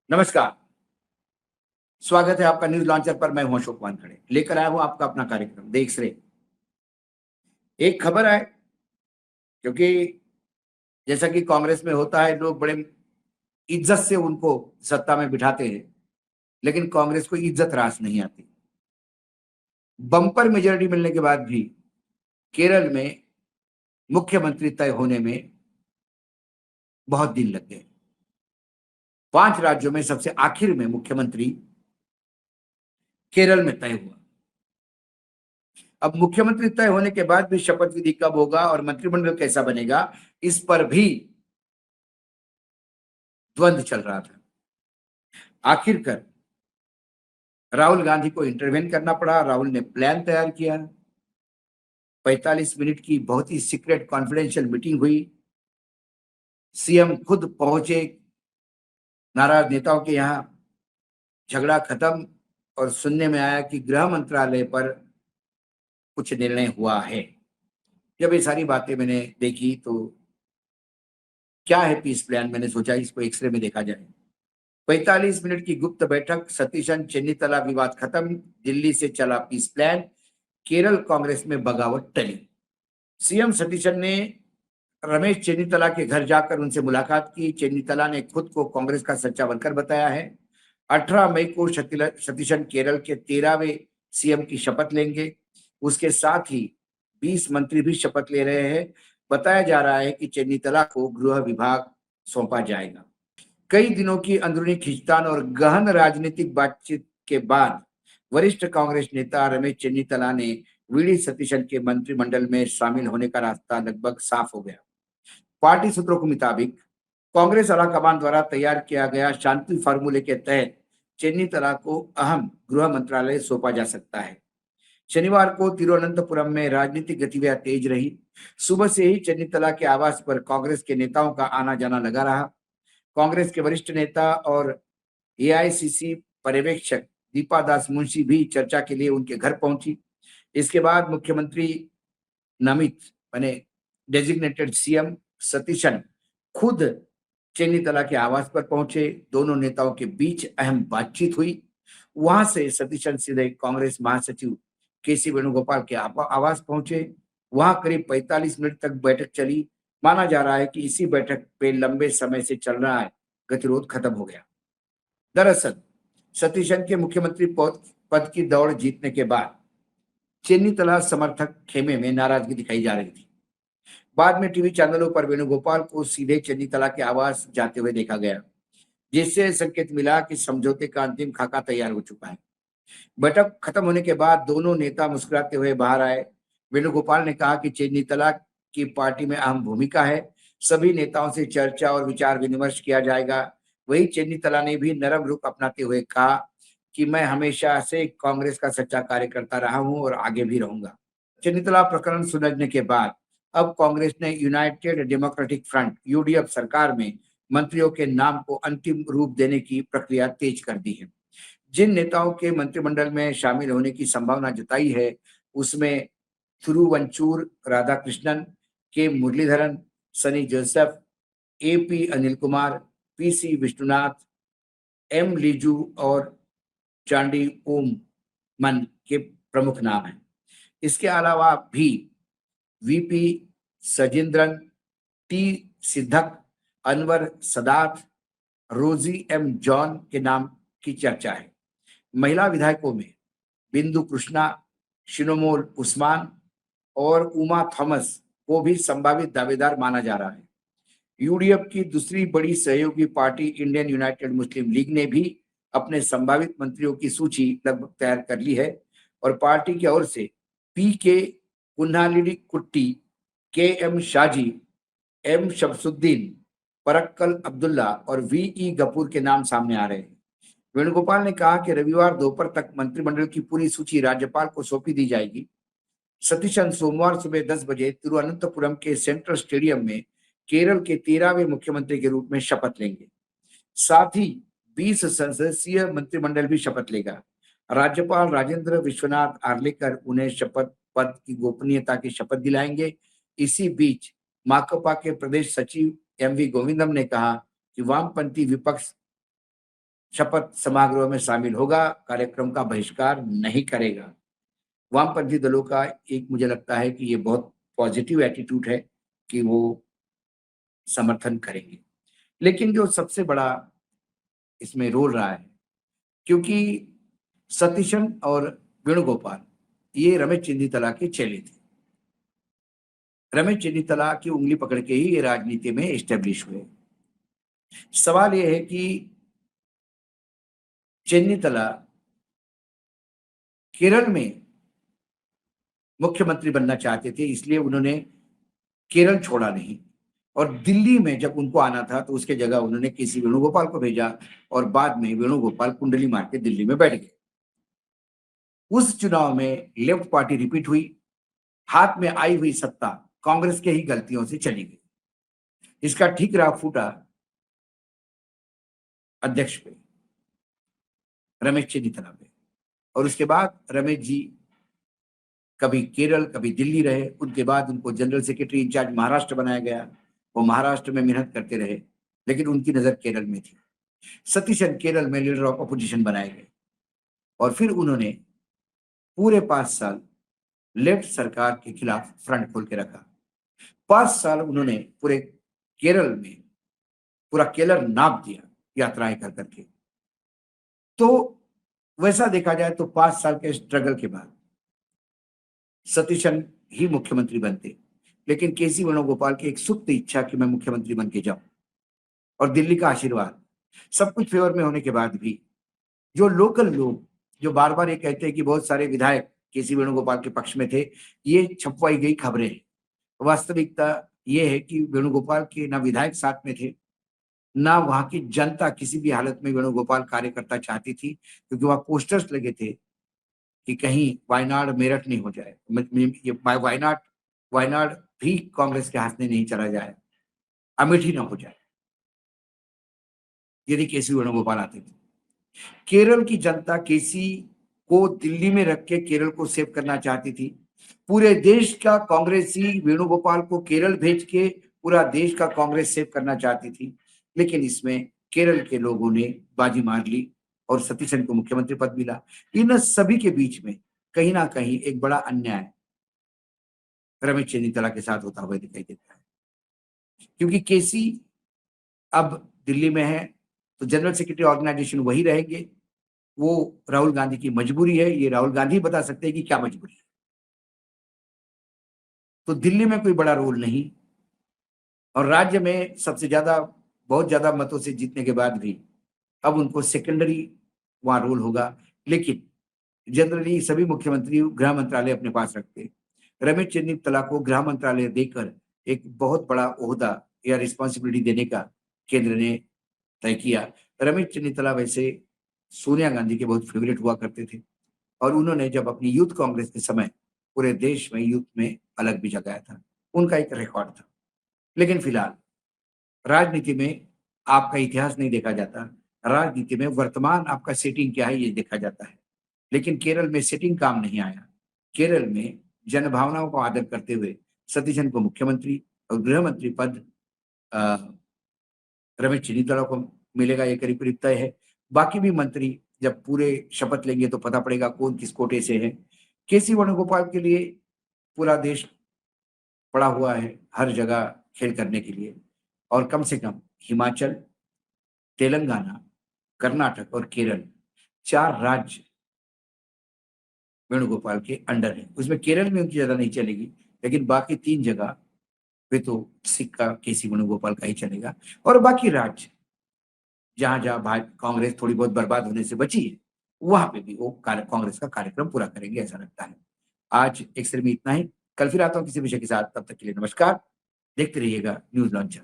नमस्कार। स्वागत है आपका न्यूज लॉन्चर पर। मैं हूं अशोक वानखड़े, लेकर आया हूं आपका अपना कार्यक्रम देख रहे। एक खबर है, क्योंकि जैसा कि कांग्रेस में होता है, लोग बड़े इज्जत से उनको सत्ता में बिठाते हैं, लेकिन कांग्रेस को इज्जत रास नहीं आती। बम्पर मेजोरिटी मिलने के बाद भी केरल में मुख्यमंत्री तय होने में बहुत दिन लग गए। 5 राज्यों में सबसे आखिर में मुख्यमंत्री केरल में तय हुआ। अब मुख्यमंत्री तय होने के बाद भी शपथ विधि कब होगा और मंत्रिमंडल कैसा बनेगा, इस पर भी द्वंद्व चल रहा था। आखिरकार राहुल गांधी को इंटरवेन करना पड़ा। राहुल ने प्लान तैयार किया। 45 मिनट की बहुत ही सीक्रेट कॉन्फिडेंशियल मीटिंग हुई। सीएम खुद पहुंचे नाराज नेताओं के यहां। झगड़ा खत्म और सुनने में आया कि गृह मंत्रालय पर कुछ निर्णय हुआ है। जब ये सारी बातें मैंने देखी तो क्या है पीस प्लान, मैंने सोचा इसको एक्सरे में देखा जाए। 45 मिनट की गुप्त बैठक, सतीशन चेन्नीतला विवाद खत्म, दिल्ली से चला पीस प्लान, केरल कांग्रेस में बगावत टली। सीएम सतीशन ने रमेश चेन्नीतला के घर जाकर उनसे मुलाकात की। चेन्नीतला ने खुद को कांग्रेस का सच्चा वर्कर बताया है। 18 मई को सतीशन केरल के 13वें सीएम की शपथ लेंगे। उसके साथ ही 20 मंत्री भी शपथ ले रहे हैं। बताया जा रहा है कि चेन्नीतला को गृह विभाग सौंपा जाएगा। कई दिनों की अंदरूनी खींचतान और गहन राजनीतिक बातचीत के बाद वरिष्ठ कांग्रेस नेता रमेश चेन्नीतला ने वीडी सतीशन के मंत्रिमंडल में शामिल होने का रास्ता लगभग साफ हो गया। पार्टी सूत्रों के मुताबिक कांग्रेस आलाकमान द्वारा तैयार किया गया शांति फार्मूले के तहत चेन्नीतला को अहम गृह मंत्रालय सौंपा जा सकता है। शनिवार को तिरुवनंतपुरम में राजनीतिक गतिविधियां तेज रही। सुबह से ही चेन्नीतला के आवास पर कांग्रेस के नेताओं का आना जाना लगा रहा। कांग्रेस के वरिष्ठ नेता और एआईसीसी पर्यवेक्षक दीपा दास मुंशी भी चर्चा के लिए उनके घर पहुंची। इसके बाद मुख्यमंत्री नमित बने डेजिग्नेटेड सीएम सतीशन खुद चेन्नीतला के आवास पर पहुंचे। दोनों नेताओं के बीच अहम बातचीत हुई। वहां से सतीशन सीधे कांग्रेस महासचिव केसी वेणुगोपाल के आवास पहुंचे। वहां करीब 45 मिनट तक बैठक चली। माना जा रहा है कि इसी बैठक पे लंबे समय से चल रहा है गतिरोध खत्म हो गया। दरअसल सतीशन के मुख्यमंत्री पद की दौड़ जीतने के बाद चेन्नीतला समर्थक खेमे में नाराजगी दिखाई जा रही थी। बाद में टीवी चैनलों पर वेणुगोपाल को सीधे चेन्नीतला के आवास जाते हुए देखा गया, जिससे संकेत मिला कि समझौते का अंतिम खाका तैयार हो चुका है। बैठक खत्म होने के बाद दोनों नेता मुस्कुराते हुए बाहर आए। वेणुगोपाल ने कहा कि चेन्नीतला की पार्टी में अहम भूमिका है। सभी नेताओं से चर्चा और विचार विमर्श किया जाएगा। वही चेन्नीतला ने भी नरम रुख अपनाते हुए कहा कि मैं हमेशा से कांग्रेस का सच्चा कार्यकर्ता रहा हूं और आगे भी रहूंगा। चेन्नीतला प्रकरण सुलझने के बाद अब कांग्रेस ने यूनाइटेड डेमोक्रेटिक फ्रंट यूडीएफ सरकार में मंत्रियों के नाम को अंतिम रूप देने की प्रक्रिया तेज कर दी है। जिन नेताओं के मंत्रिमंडल में शामिल होने की संभावना जताई है, उसमें Thiruvanchoor Radhakrishnan, K Muraleedharan, Sunny Joseph, AP Anil Kumar, PC Vishwanath, M Liju और चांडी ओम मन के प्रमुख नाम हैं। इसके अलावा भी वीपी सजेंद्रन, टी सिद्धक, अनवर सदात, रोजी एम जॉन के नाम की चर्चा है। महिला विधायकों में बिंदु कृष्णा, शिनोमोल उस्मान और उमा थॉमस को भी संभावित दावेदार माना जा रहा है। यूडीएफ की दूसरी बड़ी सहयोगी पार्टी इंडियन यूनाइटेड मुस्लिम लीग ने भी अपने संभावित मंत्रियों की सूची लगभग तैयार कर ली है और पार्टी की ओर से पी के कुन्हालिडी कुट्टी, के एम शाजी, एम शमसुद्दीन, परक्कल अब्दुल्ला और वीई गफूर के नाम सामने आ रहे हैं। वेणुगोपाल ने कहा कि रविवार दोपहर तक मंत्रिमंडल की पूरी सूची राज्यपाल को सौंपी दी जाएगी। सतीशन सोमवार सुबह 10 बजे तिरुवनंतपुरम के सेंट्रल स्टेडियम में केरल के 13वें मुख्यमंत्री के रूप में शपथ लेंगे। साथ ही 20 सदस्यीय मंत्रिमंडल भी शपथ लेगा। राज्यपाल राजेंद्र विश्वनाथ आर्लेकर उन्हें शपथ पद की गोपनीयता की शपथ दिलाएंगे। इसी बीच माकपा के प्रदेश सचिव एमवी गोविंदम ने कहा कि वामपंथी विपक्ष शपथ समारोह में शामिल होगा, कार्यक्रम का बहिष्कार नहीं करेगा। वामपंथी दलों का एक मुझे लगता है कि ये बहुत पॉजिटिव एटीट्यूड है कि वो समर्थन करेंगे। लेकिन जो सबसे बड़ा इसमें रोल रहा है, क्योंकि सतीशन और वेणुगोपाल ये रमेश चेन्नीतला के चेले थे। रमेश चेन्नीतला की उंगली पकड़ के ही ये राजनीति में एस्टेब्लिश हुए। सवाल ये है कि चेन्नीतला केरल में मुख्यमंत्री बनना चाहते थे, इसलिए उन्होंने केरल छोड़ा नहीं, और दिल्ली में जब उनको आना था तो उसके जगह उन्होंने केसी वेणुगोपाल को भेजा, और बाद में वेणुगोपाल कुंडली मार के दिल्ली में बैठ गए। उस चुनाव में लेफ्ट पार्टी रिपीट हुई, हाथ में आई हुई सत्ता कांग्रेस के ही गलतियों से चली गई। इसका ठीक राह फूटा अध्यक्ष पे, रमेश चेन्नीतला पे, और उसके बाद रमेश जी कभी केरल कभी दिल्ली रहे। उनके बाद उनको जनरल सेक्रेटरी इंचार्ज महाराष्ट्र बनाया गया, वो महाराष्ट्र में मेहनत करते रहे, लेकिन उनकी नजर केरल में थी। सतीशन केरल में लीडर ऑफ अपोजिशन बनाए गए, और फिर उन्होंने पूरे 5 साल लेफ्ट सरकार के खिलाफ फ्रंट खोल के रखा। 5 साल उन्होंने पूरे केरल में पूरा केरल नाप दिया यात्राएं कर करके। तो वैसा देखा जाए तो 5 साल के स्ट्रगल के बाद सतीशन ही मुख्यमंत्री बनते, लेकिन केसी वेणुगोपाल की एक सुप्त इच्छा कि मैं मुख्यमंत्री बन के जाऊं, और दिल्ली का आशीर्वाद, सब कुछ फेवर में होने के बाद भी जो लोकल लोग जो बार बार ये कहते हैं कि बहुत सारे विधायक केसी वेणुगोपाल के पक्ष में थे, ये छपवाई गई खबरें हैं। वास्तविकता ये है कि वेणुगोपाल के ना विधायक साथ में थे, ना वहां की जनता किसी भी हालत में वेणुगोपाल कार्यकर्ता चाहती थी, क्योंकि वहां पोस्टर्स लगे थे कि कहीं वायनाड मेरठ नहीं हो जाए, ये वायनाड वायनाड भी कांग्रेस के हाथ में नहीं चला जाए, अमेठी ना हो जाए यदि केसी वेणुगोपाल आते थे। केरल की जनता केसी को दिल्ली में रख के केरल को सेव करना चाहती थी। पूरे देश का कांग्रेसी वेणुगोपाल को केरल भेज के पूरा देश का कांग्रेस सेव करना चाहती थी, लेकिन इसमें केरल के लोगों ने बाजी मार ली और सतीशन को मुख्यमंत्री पद मिला। इन सभी के बीच में कहीं ना कहीं एक बड़ा अन्याय रमेश चेन्नीतला के साथ होता हुआ दिखाई देता है, क्योंकि केसी अब दिल्ली में है तो जनरल सेक्रेटरी ऑर्गेनाइजेशन वही रहेंगे। वो राहुल गांधी की मजबूरी है, ये राहुल गांधी बता सकते हैं कि क्या मजबूरी है। तो दिल्ली में कोई बड़ा रोल नहीं, और राज्य में सबसे ज्यादा बहुत ज्यादा मतों से जीतने के बाद भी अब उनको सेकेंडरी वहां रोल होगा। लेकिन जनरली सभी मुख्यमंत्री गृह मंत्रालय अपने पास रखते हैं। रमेश चेन्नीतला को गृह मंत्रालय देकर एक बहुत बड़ा ओहदा या रिस्पॉन्सिबिलिटी देने का केंद्र ने तय किया। रमेश चेन्नीतला वैसे सोनिया गांधी के बहुत फेवरेट हुआ करते थे, और उन्होंने जब अपनी यूथ कांग्रेस के समय पूरे देश में यूथ में अलग भी जगाया था, उनका एक रिकॉर्ड था। लेकिन फिलहाल राजनीति में आपका इतिहास नहीं देखा जाता, राजनीति में वर्तमान आपका सेटिंग क्या है ये देखा जाता है। लेकिन केरल में सेटिंग काम नहीं आया। केरल में जनभावनाओं को आदर करते हुए सतीशन को मुख्यमंत्री और गृह मंत्री पद अ, रमेश चेन्नीतला को मिलेगा, ये करीब करीब तय है। बाकी भी मंत्री जब पूरे शपथ लेंगे तो पता पड़ेगा कौन किस कोटे से है। केसी वेणुगोपाल के लिए पूरा देश पड़ा हुआ है हर जगह खेल करने के लिए, और कम से कम हिमाचल, तेलंगाना, कर्नाटक और केरल 4 राज्य वेणुगोपाल के अंडर है। उसमें केरल में उनकी ज्यादा नहीं चलेगी, लेकिन बाकी 3 जगह पे तो सिक्का केसी वेणुगोपाल का ही चलेगा। और बाकी राज्य जहां जहां कांग्रेस थोड़ी बहुत बर्बाद होने से बची है, वहां पे भी वो कांग्रेस का कार्यक्रम पूरा करेंगे ऐसा लगता है। आज एक सिर में इतना ही, कल फिर आता हूं किसी विषय के साथ, तब तक के लिए नमस्कार। देखते रहिएगा न्यूज लॉन्चर।